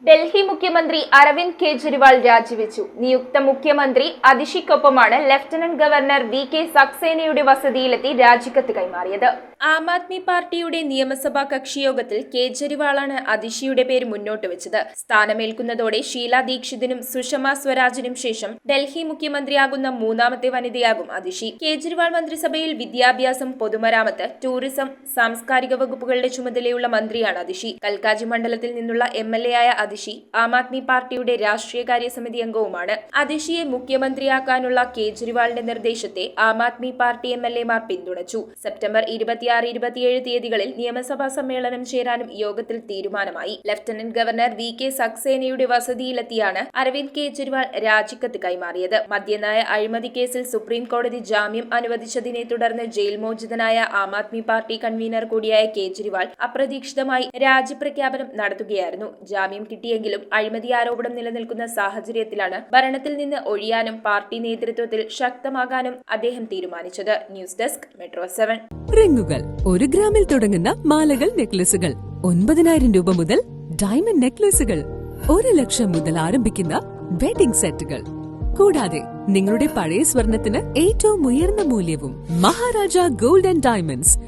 ഡൽഹി മുഖ്യമന്ത്രി അരവിന്ദ് കെജ്രിവാൾ രാജിവെച്ചു. നിയുക്ത മുഖ്യമന്ത്രി അതിഷിക്കൊപ്പമാണ് ലഫ്റ്റനന്റ് ഗവർണർ വി.കെ. സക്സേനയുടെ വസതിയിലെത്തി രാജിക്കത്ത് കൈമാറിയത്. ആം ആദ്മി പാർട്ടിയുടെ നിയമസഭാ കക്ഷിയോഗത്തിൽ കേജ്രിവാളാണ് അതിഷിയുടെ പേര് മുന്നോട്ട് വെച്ചത്. സ്ഥാനമേൽക്കുന്നതോടെ ഷീല ദീക്ഷിതിനും സുഷമ സ്വരാജിനും ശേഷം ഡൽഹി മുഖ്യമന്ത്രിയാകുന്ന മൂന്നാമത്തെ വനിതയാകും അതിഷി. കേജ്രിവാൾ മന്ത്രിസഭയിൽ വിദ്യാഭ്യാസം, പൊതുമരാമത്ത്, ടൂറിസം, സാംസ്കാരിക വകുപ്പുകളുടെ ചുമതലയുള്ള മന്ത്രിയാണ് അതിഷി. കൽക്കാജി മണ്ഡലത്തിൽ നിന്നുള്ള MLA ആയ അതിഷി ആം ആദ്മി പാർട്ടിയുടെ രാഷ്ട്രീയകാര്യ സമിതി അംഗവുമാണ്. അതിഷിയെ മുഖ്യമന്ത്രിയാക്കാനുള്ള കേജ്രിവാളിന്റെ നിർദ്ദേശത്തെ ആം ആദ്മി പാർട്ടി MLA-മാർ പിന്തുണച്ചു. സെപ്റ്റംബർ 26-27 തീയതികളിൽ നിയമസഭാ സമ്മേളനം ചേരാനും യോഗത്തിൽ തീരുമാനമായി. Lieutenant governor V K. സക്സേനയുടെ വസതിയിലെത്തിയാണ് അരവിന്ദ് കെജ്രിവാൾ രാജിക്കത്ത് കൈമാറിയത്. മദ്യനയ അഴിമതി കേസിൽ സുപ്രീം കോടതി ജാമ്യം അനുവദിച്ചതിനെ തുടർന്ന് jail മോചിതനായ Aam Aadmi party convener കൂടിയായ കേജ്രിവാൾ അപ്രതീക്ഷിതമായി രാജിപ്രഖ്യാപനം നടത്തുകയായിരുന്നു. ജാമ്യം കിട്ടിയെങ്കിലും അഴിമതി ആരോപണം നിലനിൽക്കുന്ന സാഹചര്യത്തിലാണ് ഭരണത്തിൽ നിന്ന് ഒഴിയാനും പാർട്ടി നേതൃത്വത്തിൽ ശക്തമാകാനും അദ്ദേഹം തീരുമാനിച്ചത്. News desk metro 7. റിങ്ങുകൾ 1 ഗ്രാമിൽ തുടങ്ങുന്ന മാലകൾ, നെക്ലസുകൾ 9,000 രൂപ മുതൽ ഡയമണ്ട് നെക്ലസുകൾ 1 ലക്ഷം മുതൽ ആരംഭിക്കുന്ന വെഡിംഗ് സെറ്റുകൾ. കൂടാതെ നിങ്ങളുടെ പഴയ സ്വർണത്തിന് ഏറ്റവും ഉയർന്ന മൂല്യവും. Maharaja gold and diamonds,